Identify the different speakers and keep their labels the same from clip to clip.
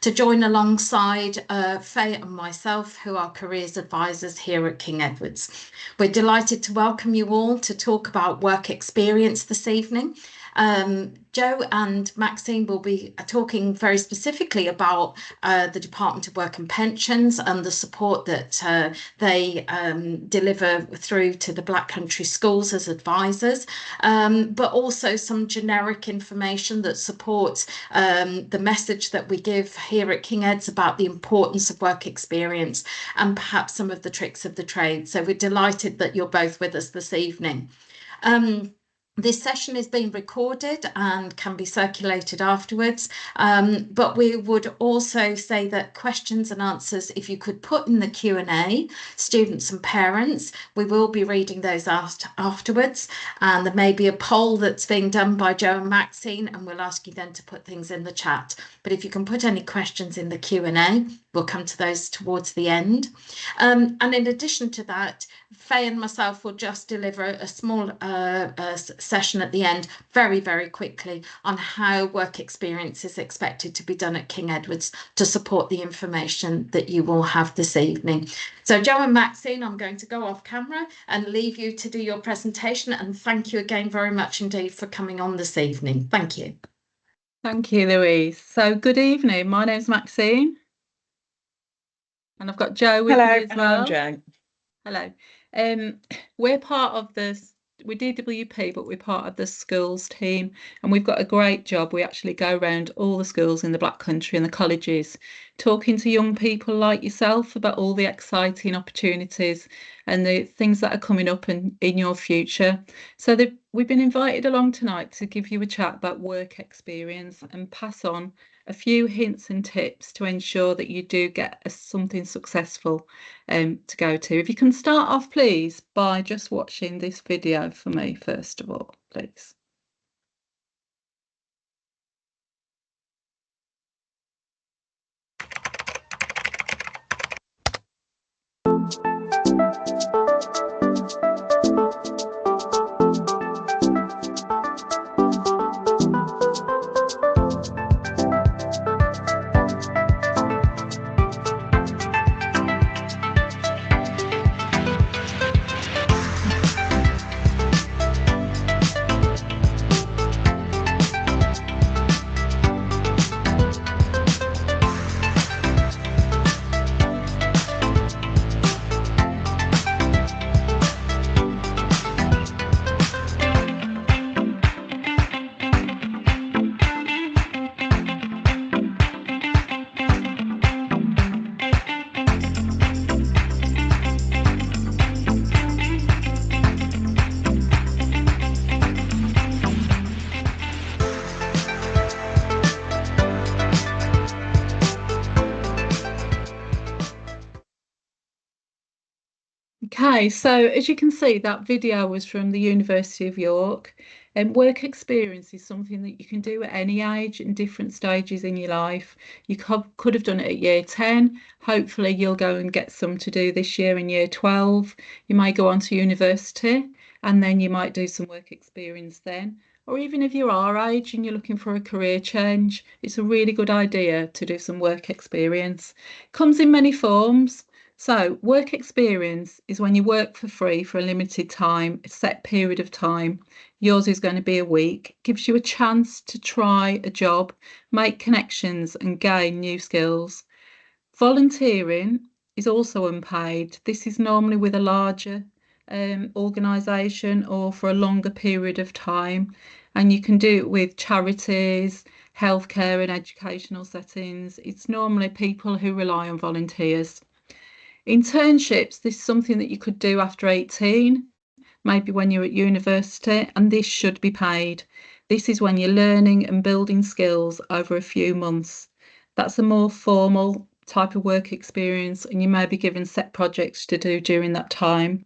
Speaker 1: to join alongside Faye and myself, who are careers advisors here at King Edward's. We're delighted to welcome you all to talk about work experience this evening. Joe and Maxine will be talking very specifically about the Department of Work and Pensions and the support that they deliver through to the Black Country schools as advisors, but also some generic information that supports the message that we give here at King Ed's about the importance of work experience and perhaps some of the tricks of the trade. So we're delighted that you're both with us this evening. This session is being recorded and can be circulated afterwards, but we would also say that questions and answers, if you could put in the Q&A, students and parents, we will be reading those afterwards, and there may be a poll that's being done by Joe and Maxine, and we'll ask you then to put things in the chat. But if you can put any questions in the Q&A, we'll come to those towards the end. And in addition to that, Faye and myself will just deliver a small session at the end very, very quickly on how work experience is expected to be done at King Edward's to support the information that you will have this evening. So Joe and Maxine, I'm going to go off camera and leave you to do your presentation, and thank you again very much indeed for coming on this evening. Thank you.
Speaker 2: Thank you, Louise. So good evening. My name's Maxine. And I've got Joe with me as well.
Speaker 3: Hello, I'm Joe.
Speaker 2: Hello. We're part of we're DWP, but we're part of the schools team, and we've got a great job. We actually go around all the schools in the Black Country and the colleges, talking to young people like yourself about all the exciting opportunities and the things that are coming up in your future. So we've been invited along tonight to give you a chat about work experience and pass on a few hints and tips to ensure that you do get something successful to go to. If you can start off, please, by just watching this video for me, first of all, please. Okay, so as you can see, that video was from the University of York, and work experience is something that you can do at any age and different stages in your life. You could have done it at year 10. Hopefully you'll go and get some to do this year in year 12. You might go on to university and then you might do some work experience then. Or even if you're our age and you're looking for a career change, it's a really good idea to do some work experience. It comes in many forms. So work experience is when you work for free for a limited time, a set period of time. Yours is going to be a week. Gives you a chance to try a job, make connections and gain new skills. Volunteering is also unpaid. This is normally with a larger organisation or for a longer period of time. And you can do it with charities, healthcare and educational settings. It's normally people who rely on volunteers. Internships, this is something that you could do after 18, maybe when you're at university, and this should be paid. This is when you're learning and building skills over a few months. That's a more formal type of work experience, and you may be given set projects to do during that time.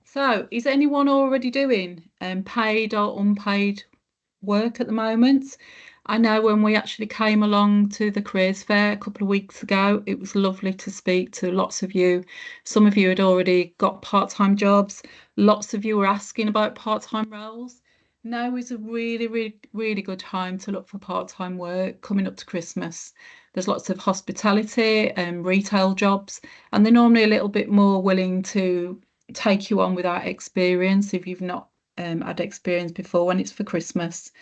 Speaker 2: So is anyone already doing paid or unpaid work at the moment? I know when we actually came along to the careers fair a couple of weeks ago, it was lovely to speak to lots of you. Some of you had already got part-time jobs. Lots of you were asking about part-time roles. Now is a really good time to look for part-time work coming up to Christmas. There's lots of hospitality and retail jobs, and they're normally a little bit more willing to take you on without experience if you've not had experience before when it's for Christmas.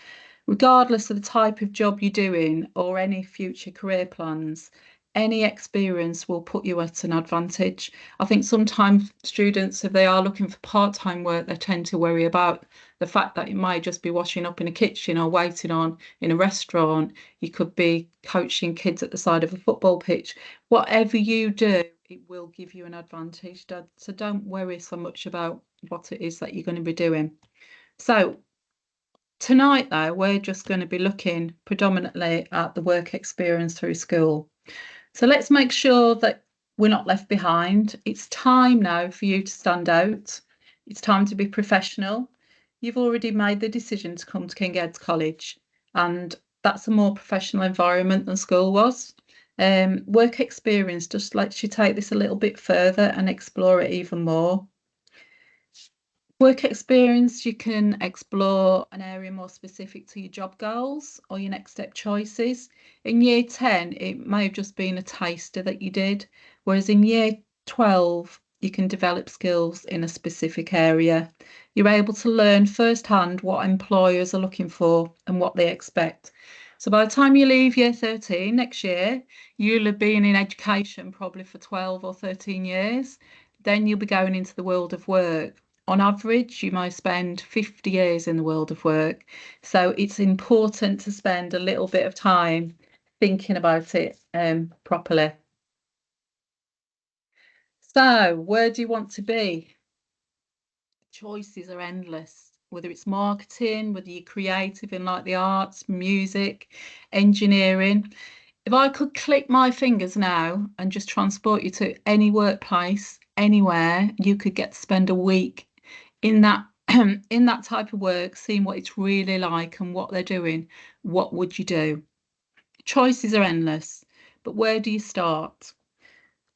Speaker 2: Regardless of the type of job you're doing or any future career plans, any experience will put you at an advantage. I think sometimes students, if they are looking for part-time work, they tend to worry about the fact that it might just be washing up in a kitchen or waiting on in a restaurant. You could be coaching kids at the side of a football pitch. Whatever you do, it will give you an advantage. So don't worry so much about what it is that you're going to be doing. So tonight, though, we're just going to be looking predominantly at the work experience through school. So let's make sure that we're not left behind. It's time now for you to stand out. It's time to be professional. You've already made the decision to come to King Ed's College, and that's a more professional environment than school was. Work experience just lets you take this a little bit further and explore it even more. Work experience, you can explore an area more specific to your job goals or your next step choices. In year 10, it may have just been a taster that you did, whereas in year 12, you can develop skills in a specific area. You're able to learn firsthand what employers are looking for and what they expect. So by the time you leave year 13 next year, you'll have been in education probably for 12 or 13 years. Then you'll be going into the world of work. On average, you might spend 50 years in the world of work. So it's important to spend a little bit of time thinking about it properly. So, where do you want to be? Choices are endless, whether it's marketing, whether you're creative in like the arts, music, engineering. If I could click my fingers now and just transport you to any workplace, anywhere, you could get to spend a week in that in that type of work, seeing what it's really like and what they're doing. What would you do? Choices are endless, but where do you start?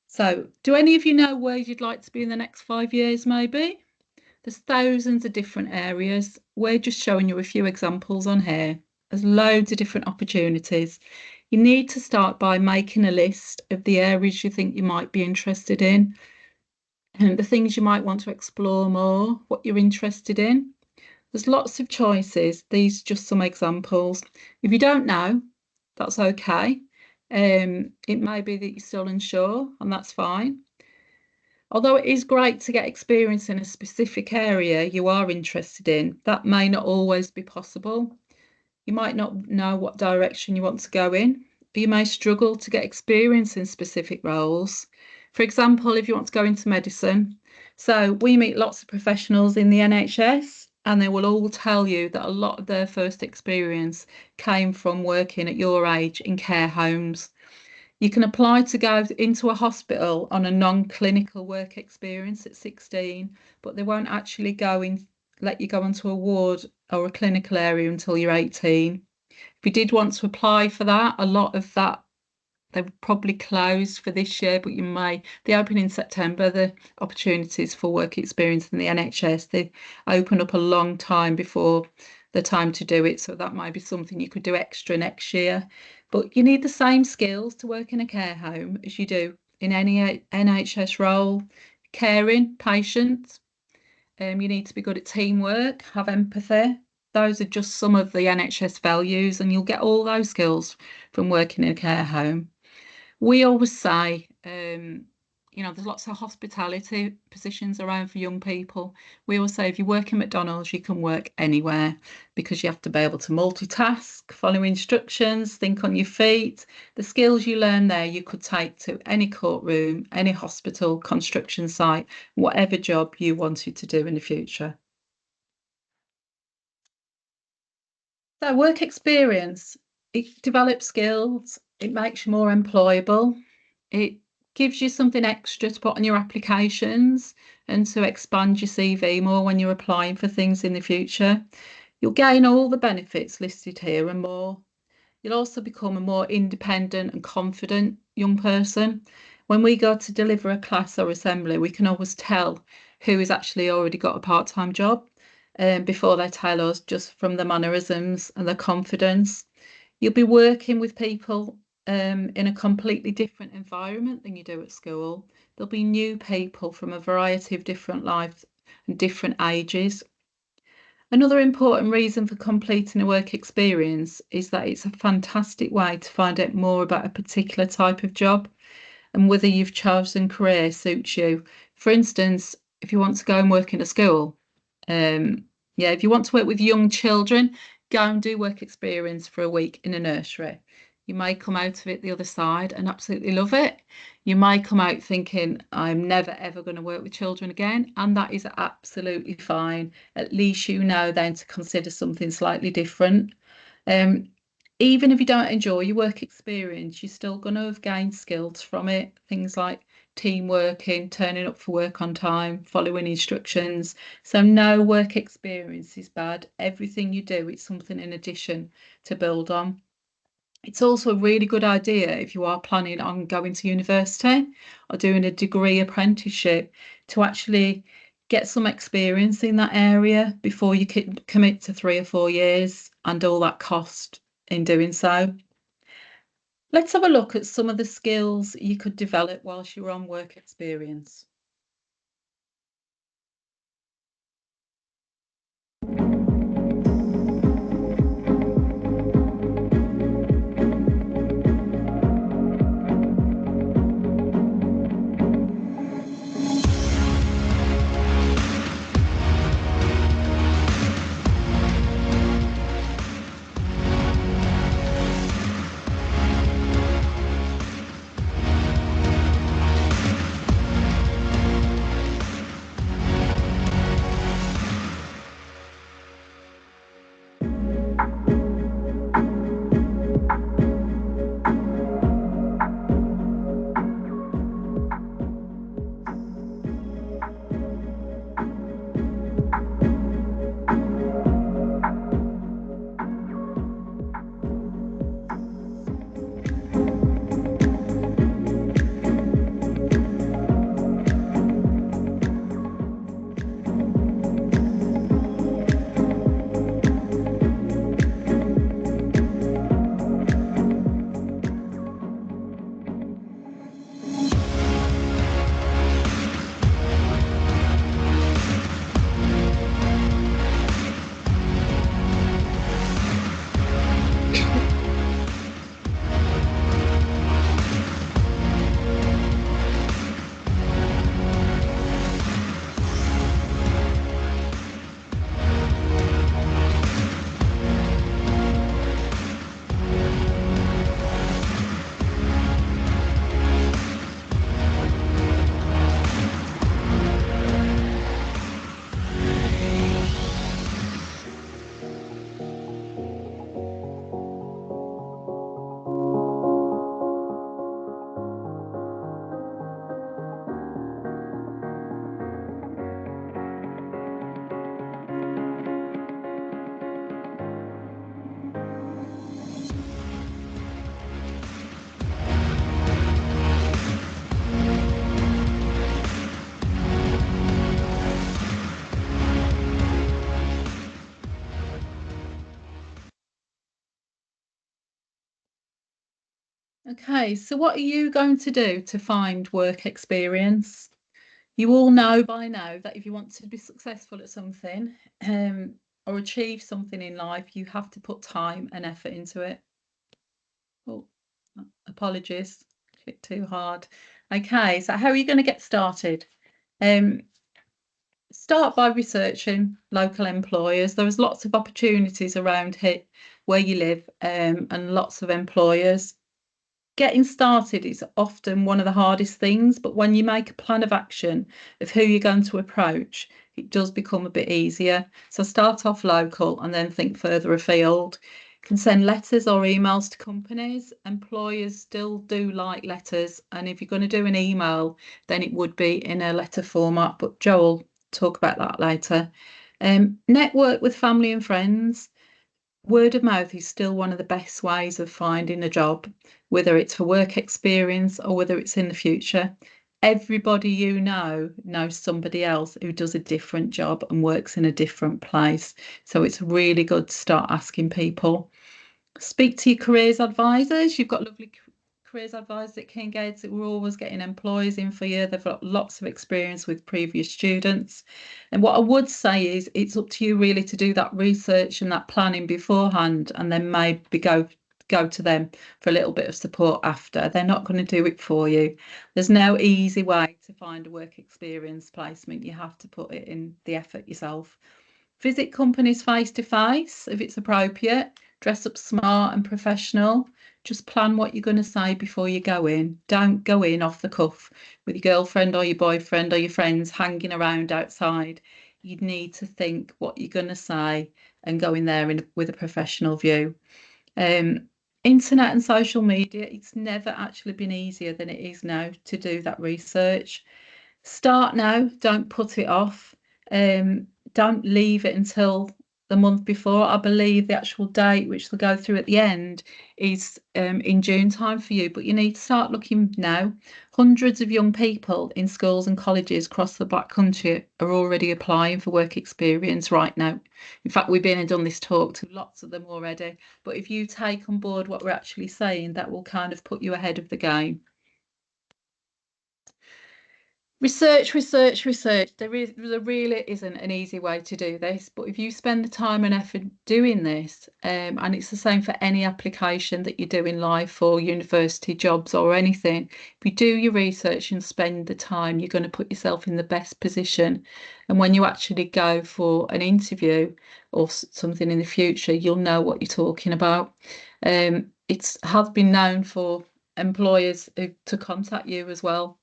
Speaker 2: So, do any of you know where you'd like to be in the next 5 years, maybe? There's thousands of different areas. We're just showing you a few examples on here. There's loads of different opportunities. You need to start by making a list of the areas you think you might be interested in and the things you might want to explore more, what you're interested in. There's lots of choices. These are just some examples. If you don't know, that's okay. It may be that you're still unsure, and that's fine. Although it is great to get experience in a specific area you are interested in, that may not always be possible. You might not know what direction you want to go in, but you may struggle to get experience in specific roles. For example, if you want to go into medicine, so we meet lots of professionals in the NHS, and they will all tell you that a lot of their first experience came from working at your age in care homes. You can apply to go into a hospital on a non-clinical work experience at 16, but they won't actually let you go onto a ward or a clinical area until you're 18. If you did want to apply for that, a lot of that they would probably close for this year, but they open in September, the opportunities for work experience in the NHS. They open up a long time before the time to do it. So that might be something you could do extra next year. But you need the same skills to work in a care home as you do in any NHS role. Caring, patient. You need to be good at teamwork, have empathy. Those are just some of the NHS values, and you'll get all those skills from working in a care home. We always say, there's lots of hospitality positions around for young people. We always say if you work in McDonald's, you can work anywhere because you have to be able to multitask, follow instructions, think on your feet. The skills you learn there, you could take to any courtroom, any hospital, construction site, whatever job you wanted to do in the future. So work experience, it develops skills, it makes you more employable, it gives you something extra to put on your applications and to expand your CV more when you're applying for things in the future. You'll gain all the benefits listed here and more. You'll also become a more independent and confident young person. When we go to deliver a class or assembly, we can always tell who has actually already got a part-time job. before they tell us, just from the mannerisms and the confidence. You'll be working with people in a completely different environment than you do at school. There'll be new people from a variety of different lives and different ages. Another important reason for completing a work experience is that it's a fantastic way to find out more about a particular type of job and whether you've chosen career suits you. For instance, if you want to go and work in a school, if you want to work with young children, go and do work experience for a week in a nursery. You may come out of it the other side and absolutely love it. You may come out thinking, I'm never ever going to work with children again, and that is absolutely fine. At least you know then to consider something slightly different. Even if you don't enjoy your work experience, you're still going to have gained skills from it. Things like team working, turning up for work on time, following instructions. So no work experience is bad. Everything you do, it's something in addition to build on. It's also a really good idea if you are planning on going to university or doing a degree apprenticeship to actually get some experience in that area before you commit to 3 or 4 years and all that cost in doing so. Let's have a look at some of the skills you could develop whilst you're on work experience. Okay, so what are you going to do to find work experience? You all know by now that if you want to be successful at something or achieve something in life, you have to put time and effort into it. Oh, apologies, clicked too hard. Okay, so how are you going to get started? Start by researching local employers. There's lots of opportunities around here where you live and lots of employers. Getting started is often one of the hardest things, but when you make a plan of action of who you're going to approach, it does become a bit easier. So start off local and then think further afield. You can send letters or emails to companies. Employers still do like letters, and if you're going to do an email, then it would be in a letter format, but Joe will talk about that later. Network with family and friends. Word of mouth is still one of the best ways of finding a job, whether it's for work experience or whether it's in the future. everybody you know knows somebody else who does a different job and works in a different place. So it's really good to start asking people. Speak to your careers advisors. You've got lovely careers advisors at King Gates that we're always getting employees in for you. They've got lots of experience with previous students. And what I would say is it's up to you really to do that research and that planning beforehand, and then maybe go to them for a little bit of support after. They're not going to do it for you. There's no easy way to find a work experience placement. You have to put it in the effort yourself. Visit companies face to face if it's appropriate. Dress up smart and professional. Just plan what you're going to say before you go in. Don't go in off the cuff with your girlfriend or your boyfriend or your friends hanging around outside. You need to think what you're going to say and go in there with a professional view. Internet and social media, it's never actually been easier than it is now to do that research. Start now, don't put it off. Don't leave it until the month before. I believe the actual date, which they'll go through at the end, is in June time for you, but you need to start looking now. Hundreds of young people in schools and colleges across the Black Country are already applying for work experience right now. In fact, we've been and done this talk to lots of them already. But if you take on board what we're actually saying, that will kind of put you ahead of the game. Research, research, research. There really isn't an easy way to do this, but if you spend the time and effort doing this, and it's the same for any application that you do in life or university jobs or anything, if you do your research and spend the time, you're going to put yourself in the best position. And when you actually go for an interview or something in the future, you'll know what you're talking about. It has been known for employers to contact you as well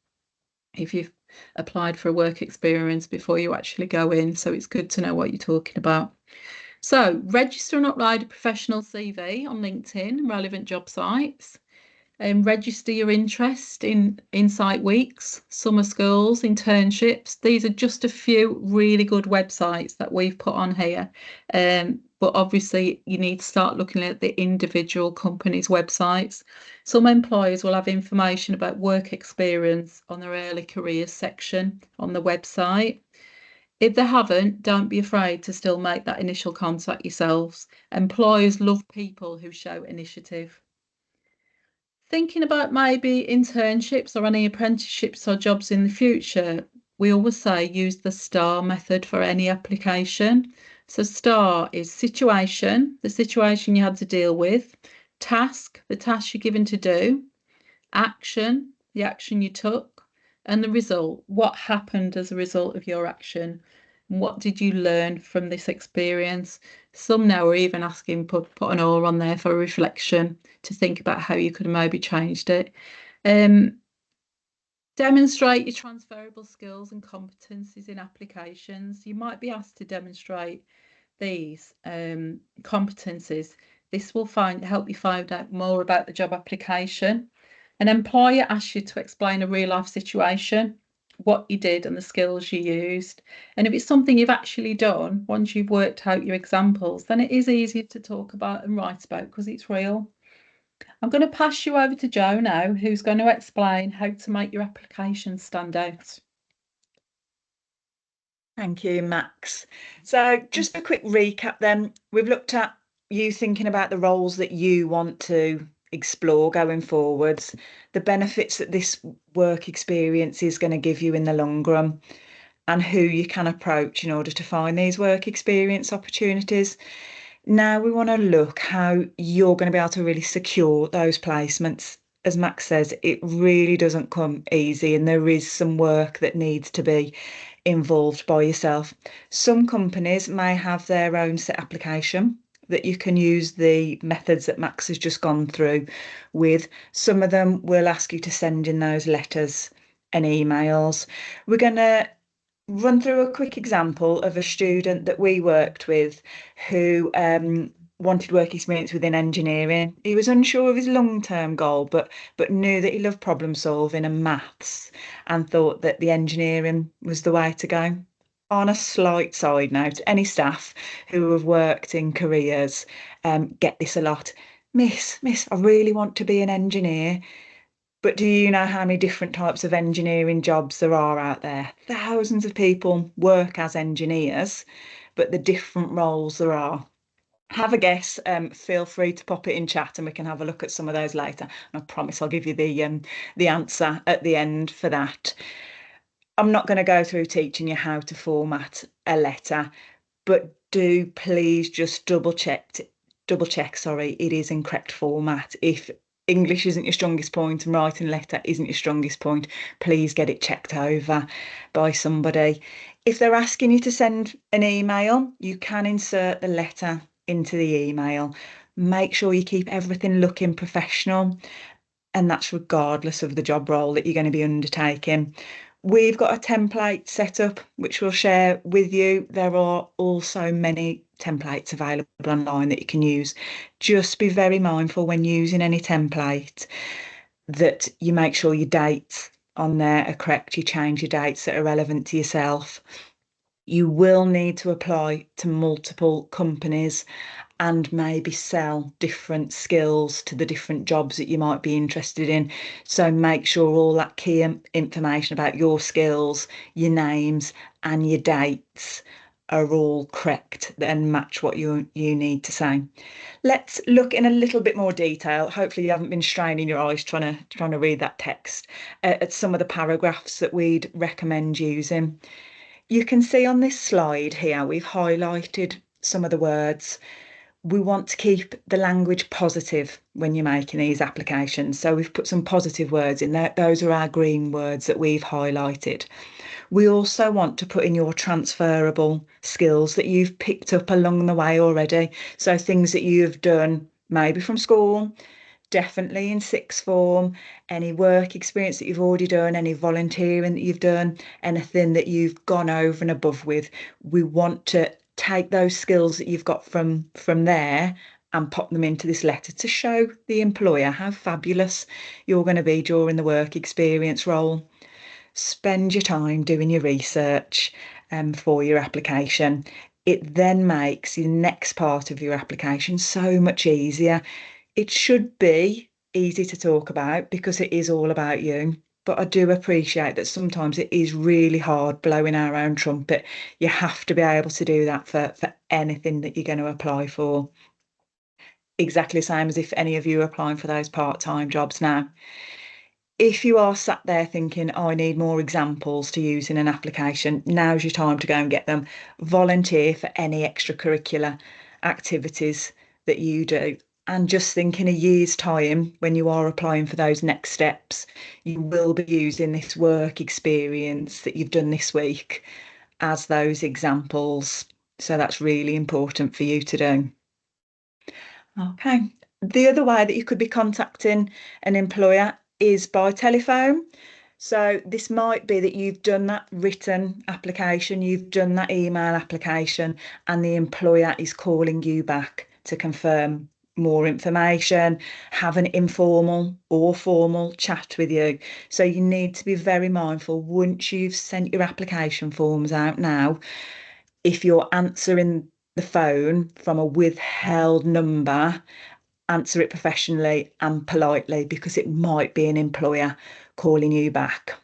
Speaker 2: if you've applied for a work experience before you actually go in. So it's good to know what you're talking about. So register and upload a professional CV on LinkedIn, relevant job sites, and register your interest in Insight Weeks, summer schools, internships. These are just a few really good websites that we've put on here. But obviously you need to start looking at the individual companies' websites. Some employers will have information about work experience on their early careers section on the website. If they haven't, don't be afraid to still make that initial contact yourselves. Employers love people who show initiative. Thinking about maybe internships or any apprenticeships or jobs in the future, we always say use the STAR method for any application. So STAR is situation, the situation you had to deal with, task, the task you're given to do, action, the action you took, and the result, what happened as a result of your action. What did you learn from this experience? Some now are even asking put an or on there for reflection to think about how you could have maybe changed it. Demonstrate your transferable skills and competencies in applications. You might be asked to demonstrate these competencies. This will help you find out more about the job application. An employer asks you to explain a real life situation, what you did and the skills you used. And if it's something you've actually done, once you've worked out your examples, then it is easier to talk about and write about because it's real. I'm going to pass you over to Jo now, who's going to explain how to make your application stand out.
Speaker 3: Thank you, Max. So just a quick recap then. We've looked at you thinking about the roles that you want to explore going forwards, the benefits that this work experience is going to give you in the long run, and who you can approach in order to find these work experience opportunities. Now we want to look how you're going to be able to really secure those placements. As Max says, it really doesn't come easy, and there is some work that needs to be involved by yourself. Some companies may have their own set application that you can use the methods that Max has just gone through with. Some of them will ask you to send in those letters and emails. We're going to run through a quick example of a student that we worked with who wanted work experience within engineering. He was unsure of his long-term goal, but knew that he loved problem solving and maths and thought that the engineering was the way to go. On a slight side note, any staff who have worked in careers get this a lot. Miss, I really want to be an engineer, But do you know how many different types of engineering jobs there are out there? Thousands of people work as engineers, but the different roles there are. Have a guess. Feel free to pop it in chat, and we can have a look at some of those later. And I promise I'll give you the answer at the end for that. I'm not going to go through teaching you how to format a letter, but do please just double check, sorry, it is in correct format. If English isn't your strongest point and writing a letter isn't your strongest point, please get it checked over by somebody. If they're asking you to send an email, you can insert the letter into the email. Make sure you keep everything looking professional, and that's regardless of the job role that you're going to be undertaking. We've got a template set up, which we'll share with you. There are also many templates available online that you can use. Just be very mindful when using any template that you make sure your dates on there are correct. You change your dates that are relevant to yourself. You will need to apply to multiple companies and maybe sell different skills to the different jobs that you might be interested in. So make sure all that key information about your skills, your names, and your dates are all correct and match what you need to say. Let's look in a little bit more detail. Hopefully you haven't been straining your eyes trying to read that text at some of the paragraphs that we'd recommend using. You can see on this slide here, we've highlighted some of the words. We want to keep the language positive when you're making these applications. So we've put some positive words in there. Those are our green words that we've highlighted. We also want to put in your transferable skills that you've picked up along the way already. So things that you've done maybe from school, definitely in sixth form, any work experience that you've already done, any volunteering that you've done, anything that you've gone over and above with. We want to take those skills that you've got from there and pop them into this letter to show the employer how fabulous you're going to be during the work experience role. Spend your time doing your research for your application. It then makes the next part of your application so much easier. It should be easy to talk about because it is all about you. But I do appreciate that sometimes it is really hard blowing our own trumpet. You have to be able to do that for anything that you're going to apply for. Exactly the same as if any of you are applying for those part-time jobs now. If you are sat there thinking, oh, I need more examples to use in an application, now's your time to go and get them. Volunteer for any extracurricular activities that you do. And just think in a year's time, when you are applying for those next steps, you will be using this work experience that you've done this week as those examples. So that's really important for you to do. Okay. The other way that you could be contacting an employer is by telephone. So this might be that you've done that written application, you've done that email application, and the employer is calling you back to confirm more information, have an informal or formal chat with you. So you need to be very mindful once you've sent your application forms out now, if you're answering the phone from a withheld number, answer it professionally and politely because it might be an employer calling you back.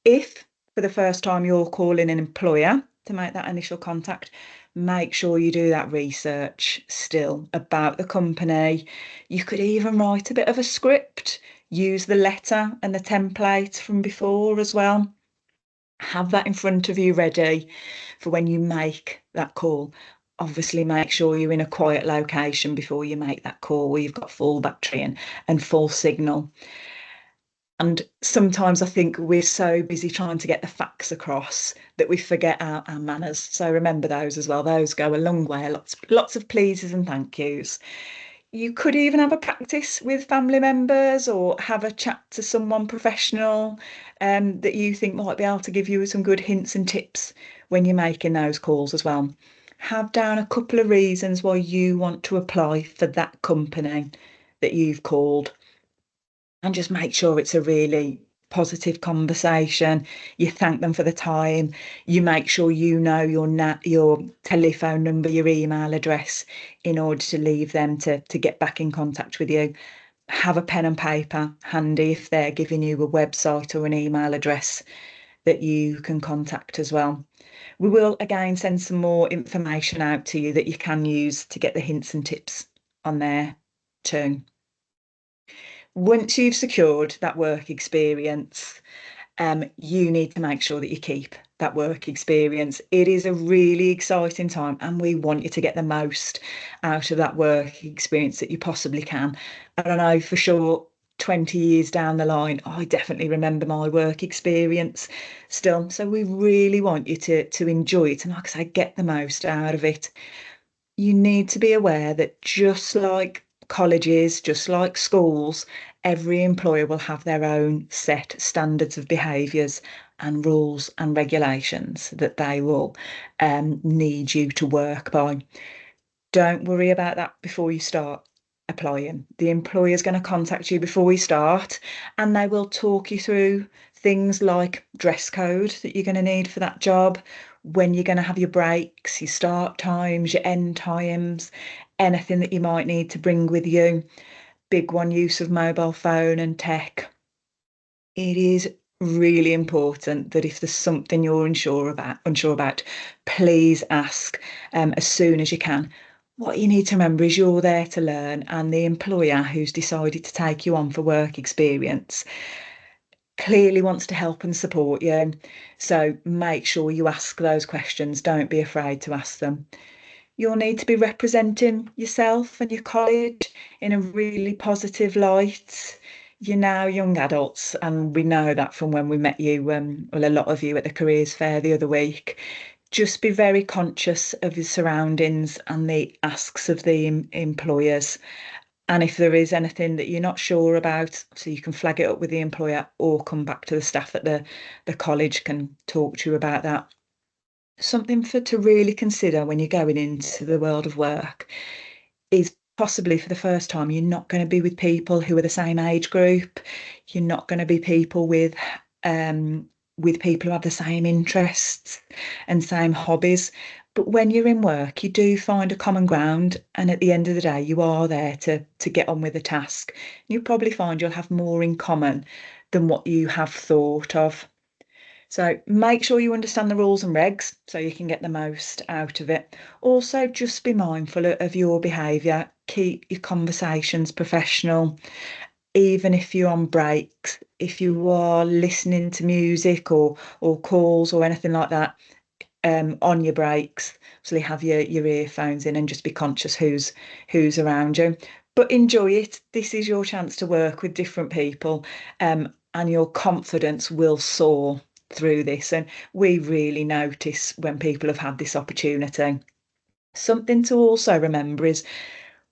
Speaker 3: If for the first time you're calling an employer to make that initial contact, make sure you do that research still about the company. You could even write a bit of a script, use the letter and the template from before as well. Have that in front of you ready for when you make that call. Obviously, make sure you're in a quiet location before you make that call where you've got full battery and full signal. And sometimes I think we're so busy trying to get the facts across that we forget our manners. So remember those as well. Those go a long way. Lots of pleases and thank yous. You could even have a practice with family members or have a chat to someone professional that you think might be able to give you some good hints and tips when you're making those calls as well. Have down a couple of reasons why you want to apply for that company that you've called, and just make sure it's a really positive conversation. You thank them for the time. You make sure you know your telephone number, your email address, in order to leave them to get back in contact with you. have a pen and paper handy if they're giving you a website or an email address that you can contact as well. We will again send some more information out to you that you can use to get the hints and tips on there too. Once you've secured that work experience, you need to make sure that you keep that work experience. It is a really exciting time, and we want you to get the most out of that work experience that you possibly can. And I know for sure 20 years down the line, I definitely remember my work experience still. So we really want you to enjoy it and, like I say, get the most out of it. You need to be aware that just like colleges, just like schools, every employer will have their own set standards of behaviours and rules and regulations that they will need you to work by. Don't worry about that before you start applying. The employer is going to contact you before you start, and they will talk you through things like dress code that you're going to need for that job, when you're going to have your breaks, your start times, your end times, anything that you might need to bring with you. Big one, use of mobile phone and tech. It is really important that if there's something you're unsure about, please ask as soon as you can. What you need to remember is you're there to learn, and the employer who's decided to take you on for work experience clearly wants to help and support you. So make sure you ask those questions. Don't be afraid to ask them. You'll need to be representing yourself and your college in a really positive light. You're now young adults, and we know that from when we met you, well, a lot of you at the careers fair the other week. Just be very conscious of your surroundings and the asks of the employers. And if there is anything that you're not sure about, so you can flag it up with the employer or come back to the staff at the college can talk to you about that. Something to really consider when you're going into the world of work is possibly for the first time, you're not going to be with people who are the same age group. You're not going to be people with people who have the same interests and same hobbies. But when you're in work, you do find a common ground, and at the end of the day, you are there to get on with the task. You'll probably find you'll have more in common than what you have thought of. So make sure you understand the rules and regs so you can get the most out of it. Also, just be mindful of your behaviour. Keep your conversations professional, even if you're on breaks. If you are listening to music or calls or anything like that on your breaks, so you have your earphones in and just be conscious who's around you. But enjoy it. This is your chance to work with different people, and your confidence will soar through this. And we really notice when people have had this opportunity. Something to also remember is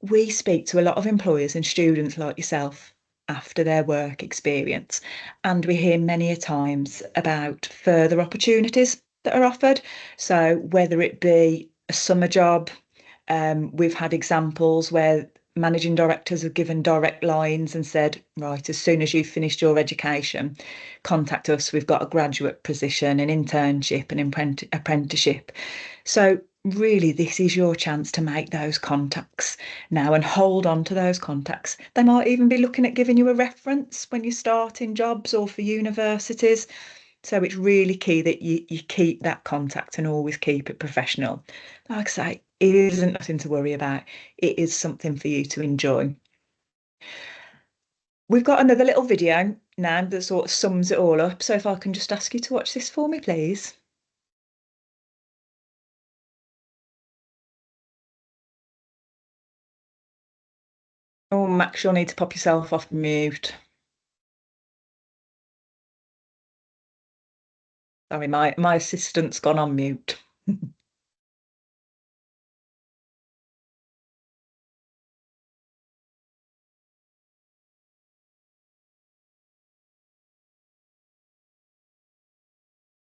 Speaker 3: we speak to a lot of employers and students like yourself after their work experience, and we hear many a times about further opportunities that are offered. So whether it be a summer job, we've had examples where managing directors have given direct lines and said, right, as soon as you've finished your education, contact us. We've got a graduate position, an internship, an apprenticeship. So really, this is your chance to make those contacts now and hold on to those contacts. They might even be looking at giving you a reference when you start in jobs or for universities. So it's really key that you keep that contact and always keep it professional. Like I say, it isn't nothing to worry about. It is something for you to enjoy. We've got another little video now that sort of sums it all up. So if I can just ask you to watch this for me, please. Oh, Max, you'll need to pop yourself off mute. Sorry, my assistant's gone on mute.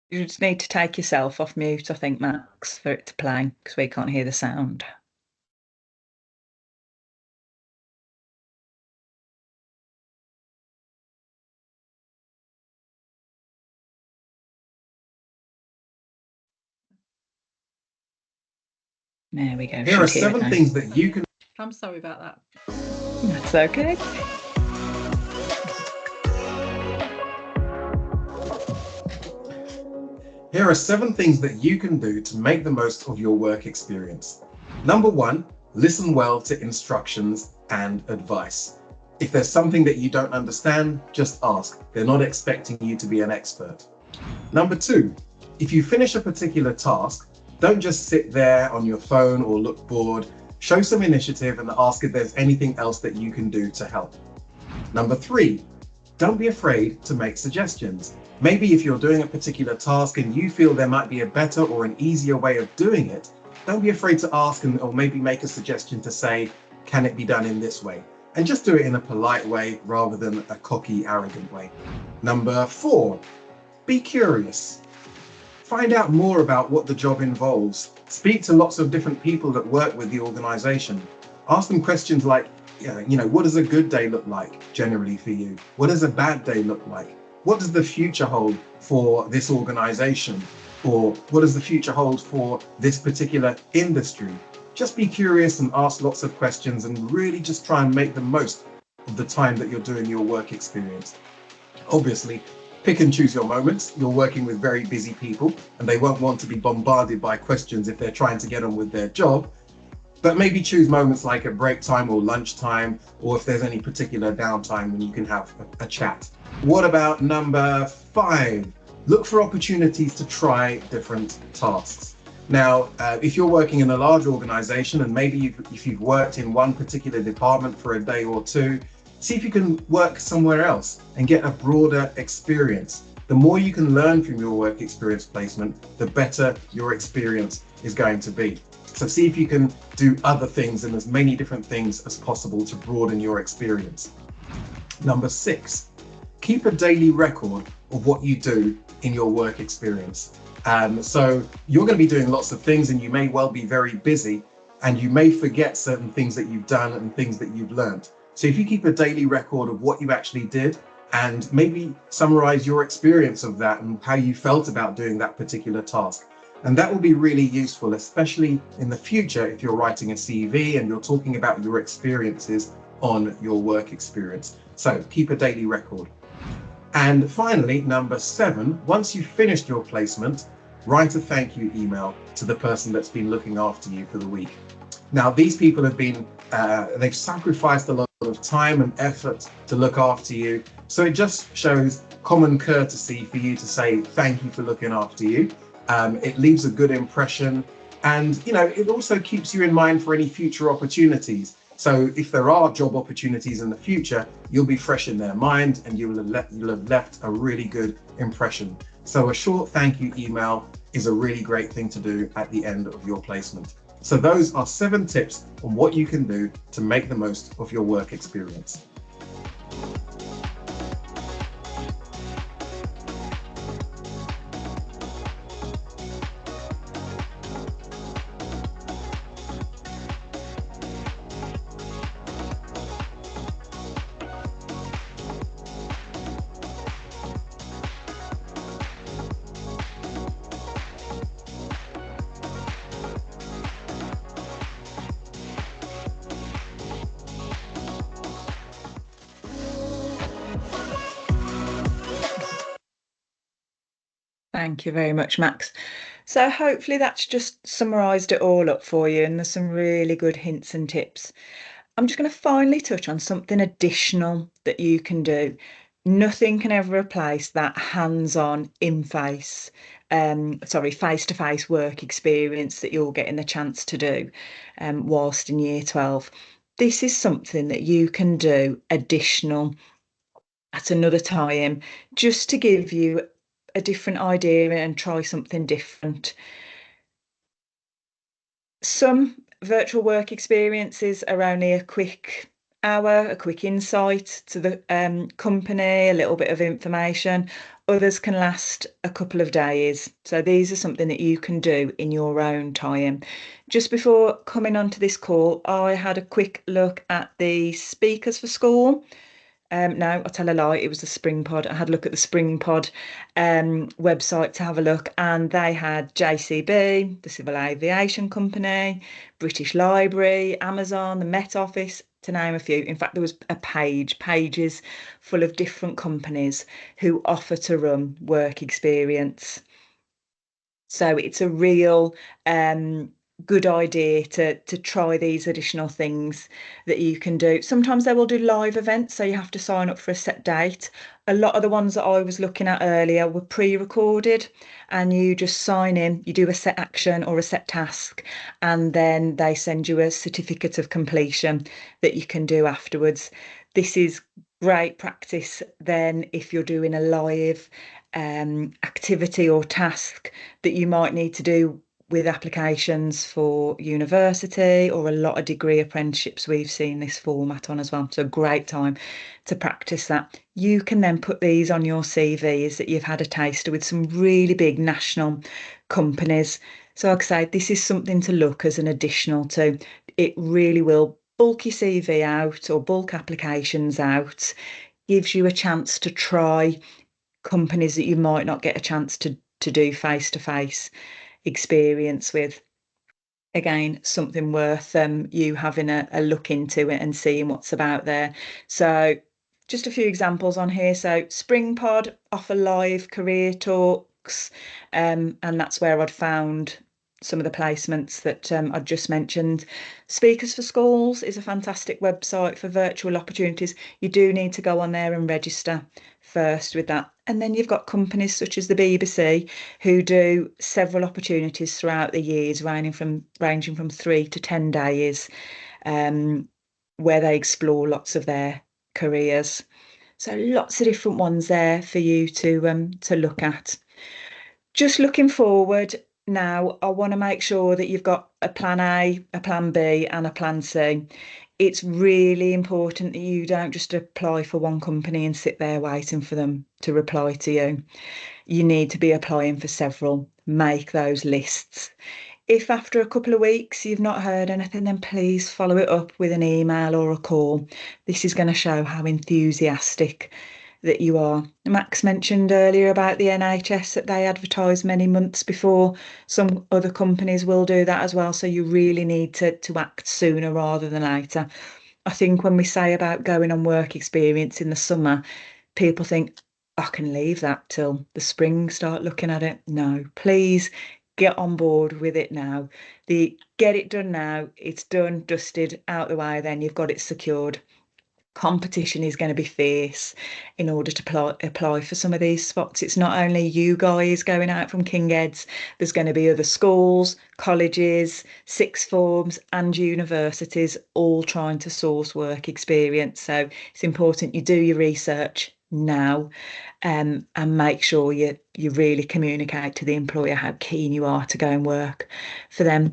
Speaker 3: You just need to take yourself off mute, I think, Max, for it to play, because we can't hear the sound. There we go.
Speaker 4: Here are 7 things that you can.
Speaker 2: I'm sorry about that.
Speaker 3: That's okay.
Speaker 4: Here are 7 things that you can do to make the most of your work experience. Number 1, listen well to instructions and advice. If there's something that you don't understand, just ask. They're not expecting you to be an expert. Number 2, if you finish a particular task, don't just sit there on your phone or look bored. Show some initiative and ask if there's anything else that you can do to help. Number 3, don't be afraid to make suggestions. Maybe if you're doing a particular task and you feel there might be a better or an easier way of doing it, don't be afraid to ask or maybe make a suggestion to say, can it be done in this way? And just do it in a polite way rather than a cocky, arrogant way. Number 4, be curious. Find out more about what the job involves. Speak to lots of different people that work with the organization. Ask them questions like, what does a good day look like generally for you? What does a bad day look like? What does the future hold for this organization? Or what does the future hold for this particular industry? Just be curious and ask lots of questions and really just try and make the most of the time that you're doing your work experience. Obviously, pick and choose your moments. You're working with very busy people and they won't want to be bombarded by questions if they're trying to get on with their job. But maybe choose moments like at break time or lunchtime, or if there's any particular downtime when you can have a chat. What about number 5? Look for opportunities to try different tasks. Now, if you're working in a large organization and maybe if you've worked in one particular department for a day or two, see if you can work somewhere else and get a broader experience. The more you can learn from your work experience placement, the better your experience is going to be. So see if you can do other things and as many different things as possible to broaden your experience. Number 6, keep a daily record of what you do in your work experience. So you're going to be doing lots of things and you may well be very busy and you may forget certain things that you've done and things that you've learned. So if you keep a daily record of what you actually did and maybe summarize your experience of that and how you felt about doing that particular task. And that will be really useful, especially in the future if you're writing a CV and you're talking about your experiences on your work experience. So keep a daily record. And finally, number 7, once you've finished your placement, write a thank you email to the person that's been looking after you for the week. Now, these people have been, they've sacrificed a lot of time and effort to look after you. So it just shows common courtesy for you to say thank you for looking after you. It leaves a good impression and, it also keeps you in mind for any future opportunities. So if there are job opportunities in the future, you'll be fresh in their mind and you'll have left a really good impression. So a short thank you email is a really great thing to do at the end of your placement. So those are 7 tips on what you can do to make the most of your work experience.
Speaker 3: Thank you very much, Max. So hopefully that's just summarised it all up for you and there's some really good hints and tips. I'm just going to finally touch on something additional that you can do. Nothing can ever replace that hands-on, face-to-face work experience that you're getting the chance to do whilst in year 12. This is something that you can do additional at another time just to give you a different idea and try something different. Some virtual work experiences are only a quick hour, a quick insight to the company, a little bit of information. Others can last a couple of days. So these are something that you can do in your own time. Just before coming onto this call, I had a quick look at the speakers for school. No, I'll tell a lie, it was the Spring Pod. I had a look at the Spring Pod website to have a look, and they had JCB, the Civil Aviation Company, British Library, Amazon, the Met Office, to name a few. In fact, there was pages full of different companies who offer to run work experience. So it's a real good idea to try these additional things that you can do. Sometimes they will do live events, so you have to sign up for a set date. A lot of the ones that I was looking at earlier were pre-recorded, and you just sign in, you do a set action or a set task, and then they send you a certificate of completion that you can do afterwards. This is great practice then if you're doing a live activity or task that you might need to do with applications for university or a lot of degree apprenticeships. We've seen this format on as well. So great time to practice that. You can then put these on your CVs that you've had a taster with some really big national companies. So like I say, this is something to look as an additional to. It really will bulk your CV out or bulk applications out, gives you a chance to try companies that you might not get a chance to do face-to-face experience with. Again, something worth you having a look into it and seeing what's about there. So just a few examples on here. So SpringPod offer live career talks, and that's where I'd found some of the placements that I'd just mentioned. Speakers for Schools is a fantastic website for virtual opportunities. You do need to go on there and register first with that. And then you've got companies such as the BBC who do several opportunities throughout the years, ranging from 3 to 10 days, where they explore lots of their careers. So lots of different ones there for you to look at. Just looking forward now, I want to make sure that you've got a plan A, a plan B, and a plan C. It's really important that you don't just apply for one company and sit there waiting for them to reply to you. You need to be applying for several. Make those lists. If after a couple of weeks you've not heard anything, then please follow it up with an email or a call. This is going to show how enthusiastic that you are. Max mentioned earlier about the NHS that they advertise many months before. Some other companies will do that as well. So you really need to act sooner rather than later. I think when we say about going on work experience in the summer, people think, I can leave that till the spring, start looking at it. No, please get on board with it now. Get it done now. It's done, dusted, out the way, then you've got it secured. Competition is going to be fierce in order to apply for some of these spots. It's not only you guys going out from King Ed's, there's going to be other schools, colleges, sixth forms and universities all trying to source work experience. So it's important you do your research now, and make sure you really communicate to the employer how keen you are to go and work for them.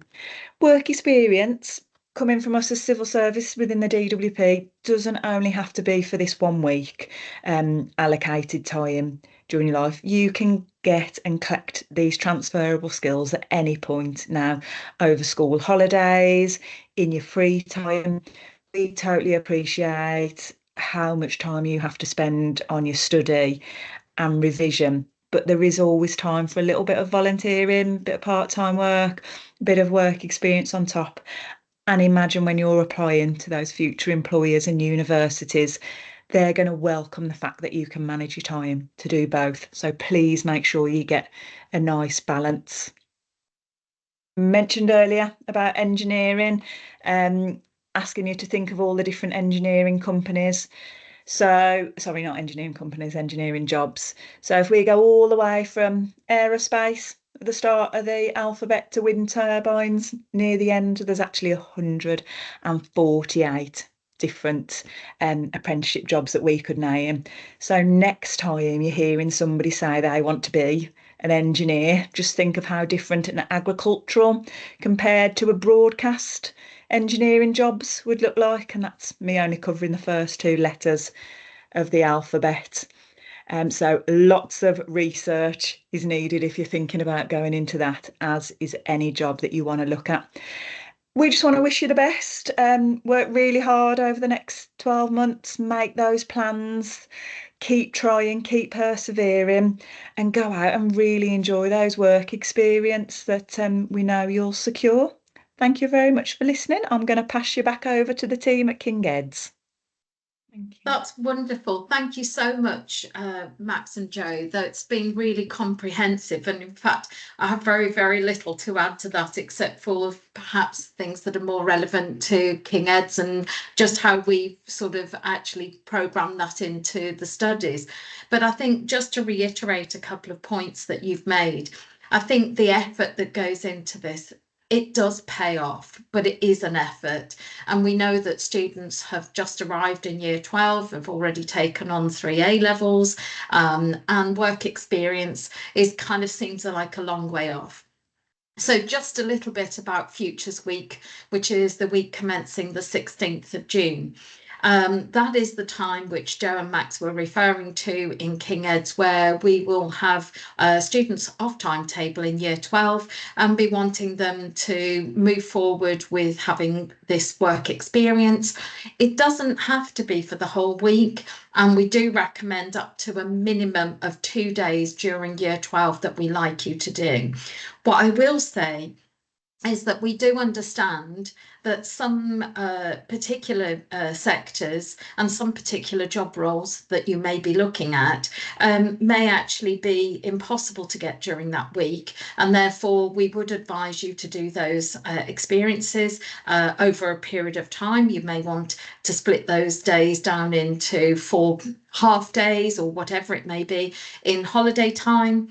Speaker 3: Work experience coming from us as civil service within the DWP doesn't only have to be for this 1 week allocated time during your life. You can get and collect these transferable skills at any point now, over school holidays, in your free time. We totally appreciate how much time you have to spend on your study and revision, but there is always time for a little bit of volunteering, bit of part-time work, a bit of work experience on top. And imagine when you're applying to those future employers and universities, they're going to welcome the fact that you can manage your time to do both. So please make sure you get a nice balance. Mentioned earlier about engineering, asking you to think of all the different engineering companies. So, sorry, not engineering companies, engineering jobs. So if we go all the way from aerospace at the start of the alphabet to wind turbines, near the end, there's actually 148 different apprenticeship jobs that we could name. So next time you're hearing somebody say they want to be an engineer, just think of how different an agricultural compared to a broadcast engineering jobs would look like, and that's me only covering the first 2 letters of the alphabet. So lots of research is needed if you're thinking about going into that, as is any job that you want to look at. We just want to wish you the best. Work really hard over the next 12 months, make those plans, keep trying, keep persevering, and go out and really enjoy those work experience that we know you'll secure. Thank you very much for listening. I'm going to pass you back over to the team at King Ed's.
Speaker 2: Thank you.
Speaker 1: That's wonderful. Thank you so much, Max and Joe. That's been really comprehensive. And in fact, I have very, very little to add to that, except for perhaps things that are more relevant to King Ed's and just how we sort of actually program that into the studies. But I think just to reiterate a couple of points that you've made, I think the effort that goes into this, it does pay off, but it is an effort. And we know that students have just arrived in year 12, have already taken on 3 A levels, and work experience is kind of seems like a long way off. So just a little bit about Futures Week, which is the week commencing the 16th of June. That is the time which Joe and Max were referring to in King Ed's, where we will have students off timetable in year 12 and be wanting them to move forward with having this work experience. It doesn't have to be for the whole week, and we do recommend up to a minimum of 2 days during year 12 that we like you to do. What I will say is that we do understand that some particular sectors and some particular job roles that you may be looking at may actually be impossible to get during that week, and therefore we would advise you to do those experiences over a period of time. You may want to split those days down into 4 half days or whatever it may be in holiday time.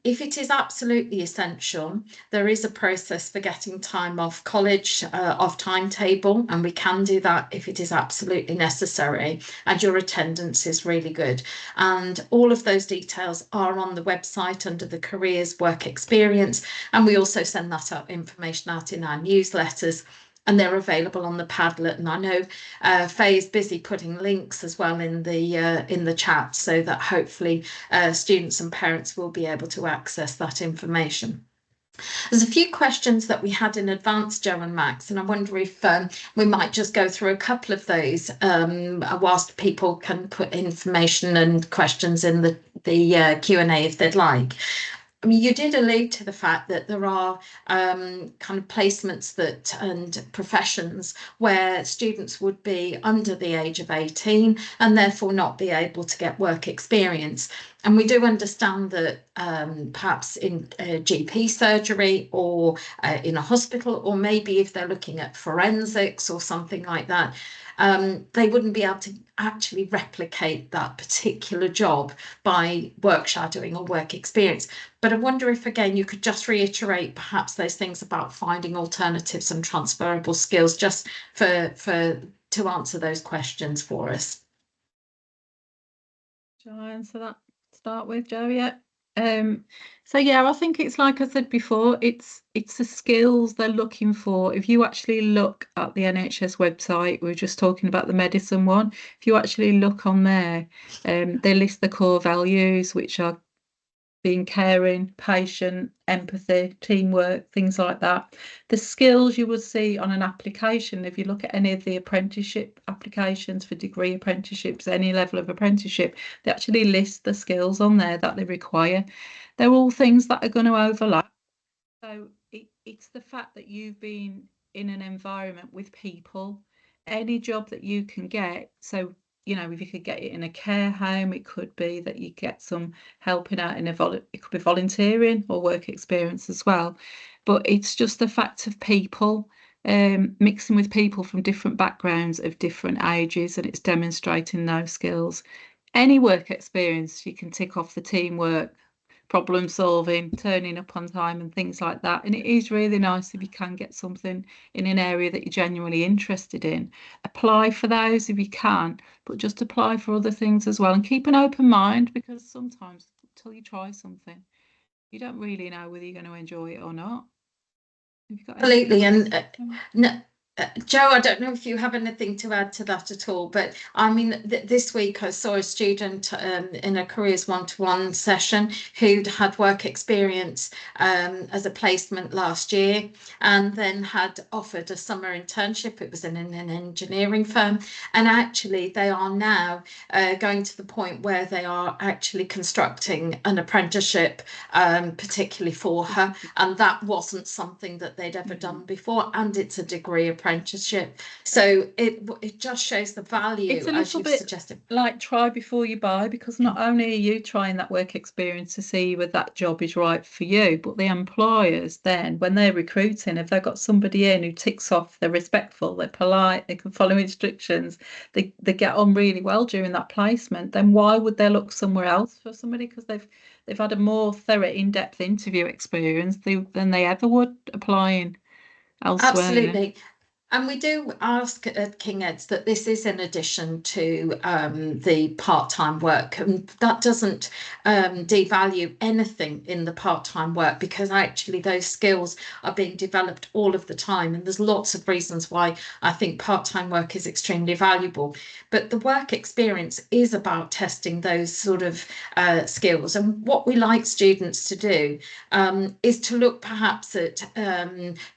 Speaker 1: If it is absolutely essential, there is a process for getting time off college, off timetable, and we can do that if it is absolutely necessary and your attendance is really good. And all of those details are on the website under the careers work experience, and we also send that information out in our newsletters, and they're available on the Padlet. And I know Faye is busy putting links as well in the chat, so that hopefully students and parents will be able to access that information. There's a few questions that we had in advance, Joe and Max, and I wonder if we might just go through a couple of those whilst people can put information and questions in the Q&A if they'd like. I mean, you did allude to the fact that there are kind of placements that and professions where students would be under the age of 18 and therefore not be able to get work experience. And we do understand that perhaps in GP surgery or in a hospital, or maybe if they're looking at forensics or something like that, they wouldn't be able to actually replicate that particular job by work shadowing or work experience. But I wonder if, again, you could just reiterate perhaps those things about finding alternatives and transferable skills, just to answer those questions for us.
Speaker 2: Shall I answer that? Start with Joe, yeah. So yeah, I think it's like I said before, it's the skills they're looking for. If you actually look at the NHS website, we were just talking about the medicine one. If you actually look on there, they list the core values, which are being caring, patient, empathy, teamwork, things like that. The skills you would see on an application, if you look at any of the apprenticeship applications for degree apprenticeships, any level of apprenticeship, they actually list the skills on there that they require. They're all things that are going to overlap. So it's the fact that you've been in an environment with people, any job that you can get. So you know, if you could get it in a care home, it could be that you get some helping out in it could be volunteering or work experience as well. But it's just the fact of people, mixing with people from different backgrounds of different ages, and it's demonstrating those skills. Any work experience, you can tick off the teamwork, problem solving, turning up on time and things like that. And it is really nice if you can get something in an area that you're genuinely interested in. Apply for those if you can, but just apply for other things as well, and keep an open mind, because sometimes until you try something, you don't really know whether you're going to enjoy it or not.
Speaker 1: Absolutely. And no, Joe, I don't know if you have anything to add to that at all, but I mean, this week I saw a student in a careers one-to-one session who'd had work experience as a placement last year, and then had offered a summer internship. It was in an engineering firm, and actually they are now going to the point where they are actually constructing an apprenticeship, particularly for her, and that wasn't something that they'd ever done before, and it's a degree apprenticeship apprenticeship. So it just shows the value,
Speaker 2: It's a
Speaker 1: as
Speaker 2: little
Speaker 1: you've
Speaker 2: bit
Speaker 1: suggested.
Speaker 2: like try before you buy, because not only are you trying that work experience to see whether that job is right for you, but the employers then, when they're recruiting, if they've got somebody in who ticks off, they're respectful, they're polite, they can follow instructions, they get on really well during that placement, then why would they look somewhere else for somebody? Because they've had a more thorough, in-depth interview experience than they ever would applying elsewhere.
Speaker 1: Absolutely. And we do ask at King Ed's that this is in addition to the part-time work, and that doesn't devalue anything in the part-time work, because actually those skills are being developed all of the time, and there's lots of reasons why I think part-time work is extremely valuable. But the work experience is about testing those sort of skills, and what we like students to do is to look perhaps at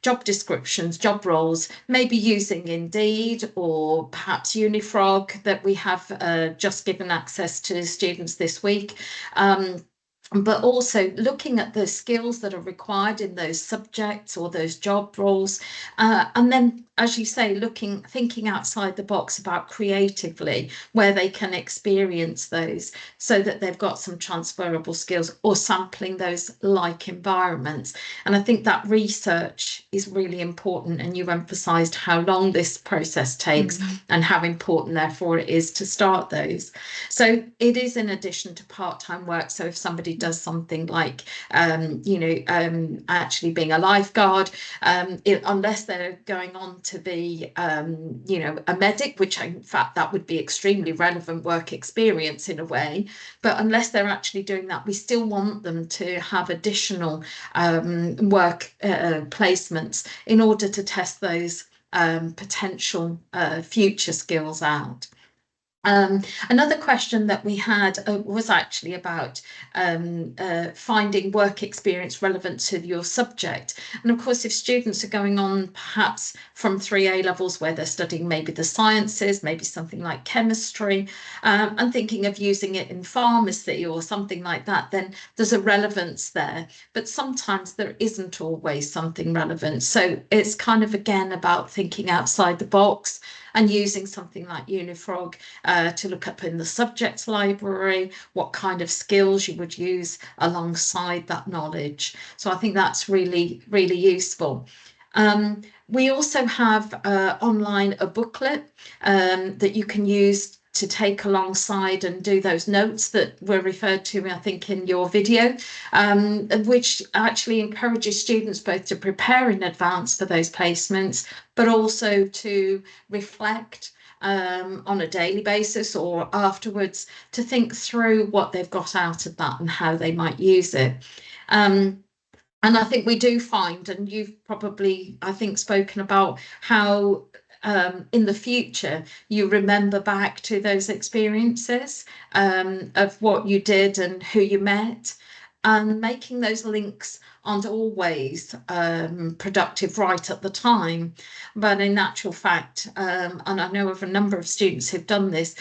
Speaker 1: job descriptions, job roles, maybe using Indeed or perhaps Unifrog that we have just given access to students this week. But also looking at the skills that are required in those subjects or those job roles. And then, as you say, thinking outside the box about creatively where they can experience those, so that they've got some transferable skills, or sampling those like environments. And I think that research is really important. And you emphasised how long this process takes and how important, therefore, it is to start those. So it is in addition to part-time work. So if somebody does something like, actually being a lifeguard, unless they're going on to be, a medic, which in fact that would be extremely relevant work experience in a way. But unless they're actually doing that, we still want them to have additional work placements in order to test those potential future skills out. Another question that we had was actually about finding work experience relevant to your subject. And of course, if students are going on perhaps from 3 A levels where they're studying maybe the sciences, maybe something like chemistry, and thinking of using it in pharmacy or something like that, then there's a relevance there. But sometimes there isn't always something relevant. So it's kind of, again, about thinking outside the box and using something like Unifrog to look up in the subject library what kind of skills you would use alongside that knowledge. So I think that's really, really useful. We also have online a booklet that you can use to take alongside and do those notes that were referred to, I think, in your video, which actually encourages students both to prepare in advance for those placements, but also to reflect on a daily basis or afterwards to think through what they've got out of that and how they might use it. And I think we do find, and you've probably, I think, spoken about how in the future you remember back to those experiences of what you did and who you met, and making those links aren't always productive right at the time, but in actual fact, and I know of a number of students who've done this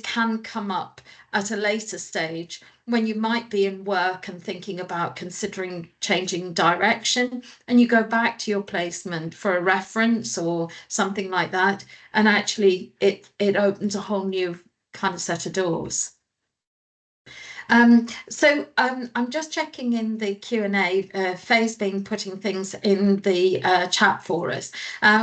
Speaker 1: can come up at a later stage when you might be in work and thinking about considering changing direction, and you go back to your placement for a reference or something like that, and actually it opens a whole new kind of set of doors. So I'm just checking in the Q&A. Faye's been putting things in the chat for us.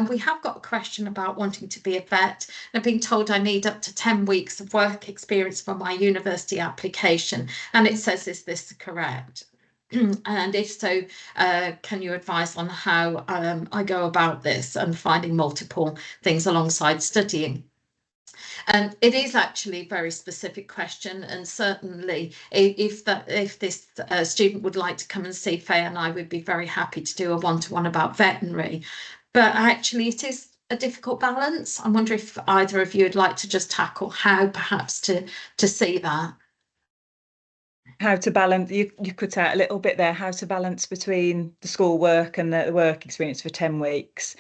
Speaker 1: We have got a question about wanting to be a vet. I've been told I need up to 10 weeks of work experience for my university application. And it says, is this correct? And if so, can you advise on how I go about this and finding multiple things alongside studying? And it is actually a very specific question, and certainly if this student would like to come and see Faye and I, would be very happy to do a one-to-one about veterinary. But actually it is a difficult balance. I wonder if either of you would like to just tackle how perhaps to see that.
Speaker 3: How to balance, you cut out a little bit there, how to balance between the school work and the work experience for 10 weeks.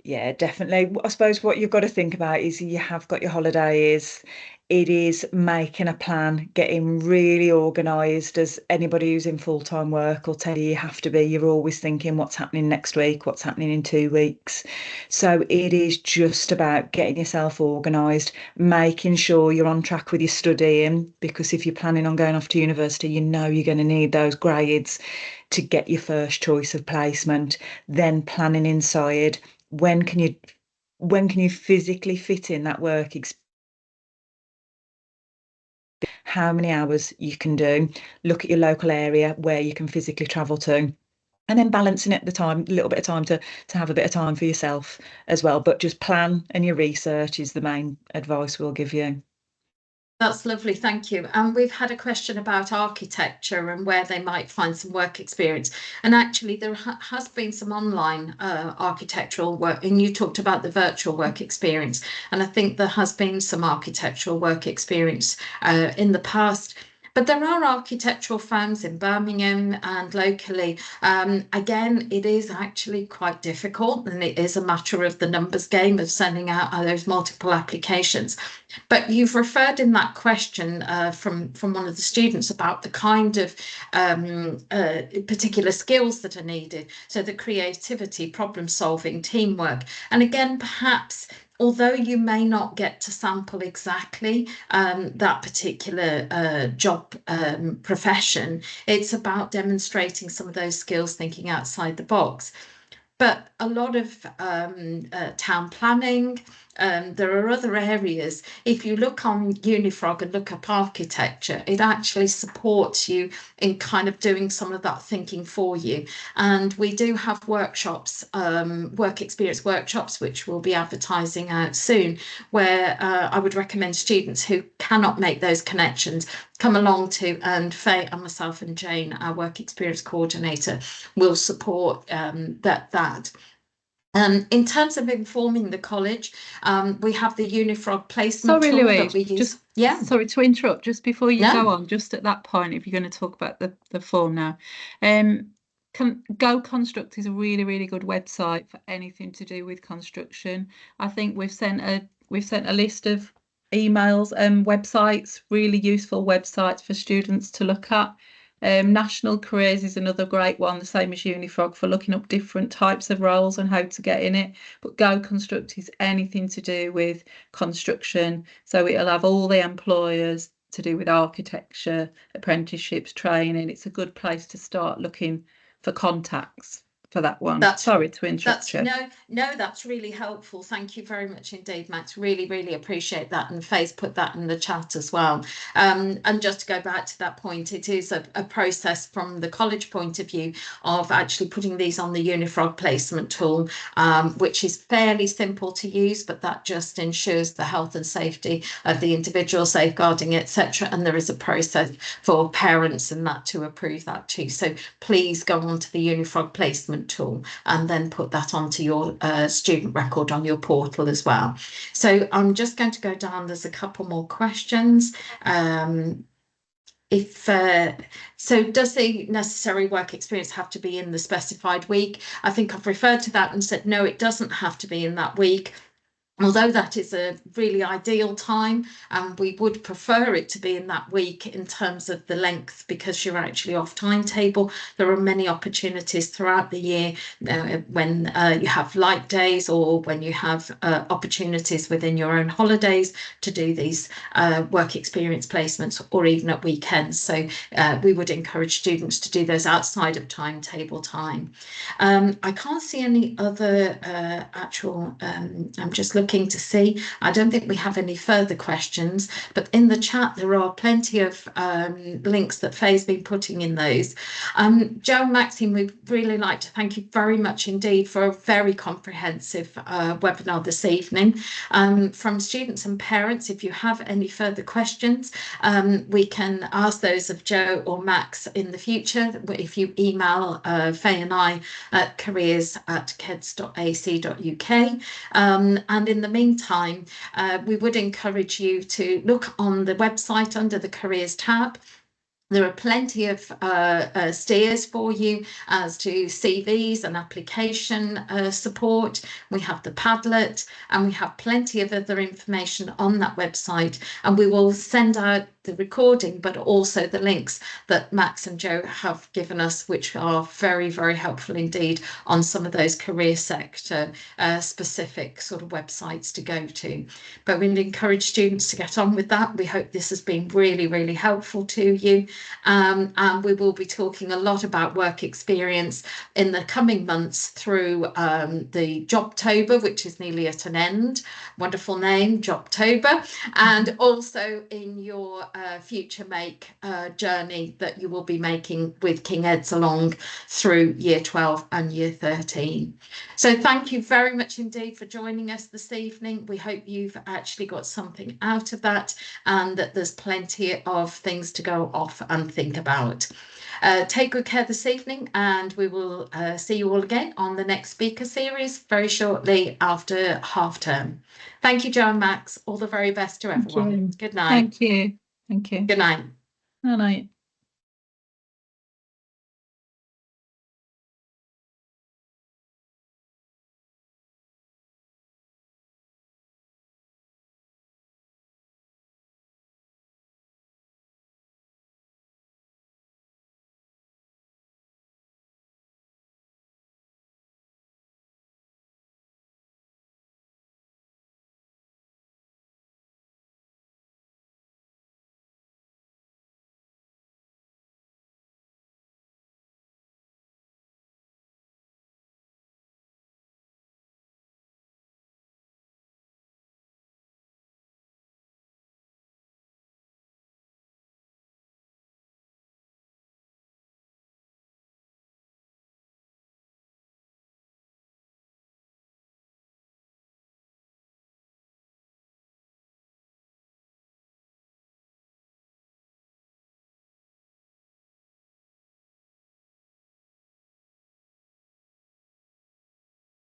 Speaker 3: Yeah, definitely. I suppose what you've got to think about is you have got your holidays. it is making a plan, getting really organised. As anybody who's in full-time work will tell you, you have to be. You're always thinking what's happening next week, what's happening in 2 weeks. So it is just about getting yourself organised, making sure you're on track with your studying, because if you're planning on going off to university, you know you're going to need those grades to get your first choice of placement. Then planning inside, when can you physically fit in that work experience? How many hours you can do, look at your local area where you can physically travel to, and then balancing it a little bit of time to have a bit of time for yourself as well. But just plan, and your research is the main advice we'll give you.
Speaker 1: That's lovely, thank you. And we've had a question about architecture and where they might find some work experience. And actually, there has been some online architectural work, and you talked about the virtual work experience. And I think there has been some architectural work experience in the past. But there are architectural firms in Birmingham and locally. Again, it is actually quite difficult, and it is a matter of the numbers game of sending out those multiple applications. But you've referred in that question from one of the students about the kind of particular skills that are needed. So the creativity, problem solving, teamwork. And again, perhaps, although you may not get to sample exactly that particular job profession, it's about demonstrating some of those skills, thinking outside the box. But a lot of town planning, there are other areas. If you look on Unifrog and look up architecture, it actually supports you in kind of doing some of that thinking for you. And we do have workshops, work experience workshops, which we'll be advertising out soon, where I would recommend students who cannot make those connections come along to, and Faye and myself and Jane, our work experience coordinator, will support that. In terms of informing the college, we have the Unifrog placement tool
Speaker 2: Louise,
Speaker 1: that we use.
Speaker 2: Sorry to interrupt. Just before you
Speaker 1: No.
Speaker 2: go on, just at that point, if you're going to talk about the form now, Go Construct is a really, really good website for anything to do with construction. I think we've sent a list of emails and websites, really useful websites for students to look at. National Careers is another great one, the same as Unifrog, for looking up different types of roles and how to get in it. But Go Construct is anything to do with construction. So it'll have all the employers to do with architecture, apprenticeships, training. It's a good place to start looking for contacts for that one. Sorry to interrupt you.
Speaker 1: No, that's really helpful. Thank you very much indeed, Max. Really, really appreciate that. And Faye's put that in the chat as well. And just to go back to that point, it is a process from the college point of view of actually putting these on the Unifrog placement tool, which is fairly simple to use, but that just ensures the health and safety of the individual, safeguarding, etc. And there is a process for parents and that to approve that too. So please go on to the Unifrog placement tool and then put that onto your student record on your portal as well. So I'm just going to go down. There's a couple more questions. So does the necessary work experience have to be in the specified week? I think I've referred to that and said, no, it doesn't have to be in that week. Although that is a really ideal time, and we would prefer it to be in that week in terms of the length, because you're actually off timetable. There are many opportunities throughout the year when you have light days, or when you have opportunities within your own holidays to do these work experience placements, or even at weekends. So we would encourage students to do those outside of timetable time. I can't see any other actual, I'm just looking to see. I don't think we have any further questions, but in the chat there are plenty of links that Faye's been putting in those. Joe and Maxine, we'd really like to thank you very much indeed for a very comprehensive webinar this evening. From students and parents, if you have any further questions, we can ask those of Joe or Max in the future if you email Faye and I at careers@keds.ac.uk. And in the meantime, we would encourage you to look on the website under the careers tab. There are plenty of steers for you as to CVs and application support. We have the Padlet, and we have plenty of other information on that website. And we will send out the recording, but also the links that Max and Joe have given us, which are very, very helpful indeed on some of those career sector specific sort of websites to go to. But we'd encourage students to get on with that. We hope this has been really, really helpful to you. And we will be talking a lot about work experience in the coming months through the Jobtober, which is nearly at an end. Wonderful name, Jobtober. And also in your future make journey that you will be making with King Ed's along through year 12 and year 13. So thank you very much indeed for joining us this evening. We hope you've actually got something out of that, and that there's plenty of things to go off and think about. Take good care this evening, and we will see you all again on the next speaker series very shortly after half term. Thank you, Joe and Max. All the very best to everyone. Good night.
Speaker 2: Thank you. Thank you.
Speaker 1: Good night.
Speaker 2: Good night.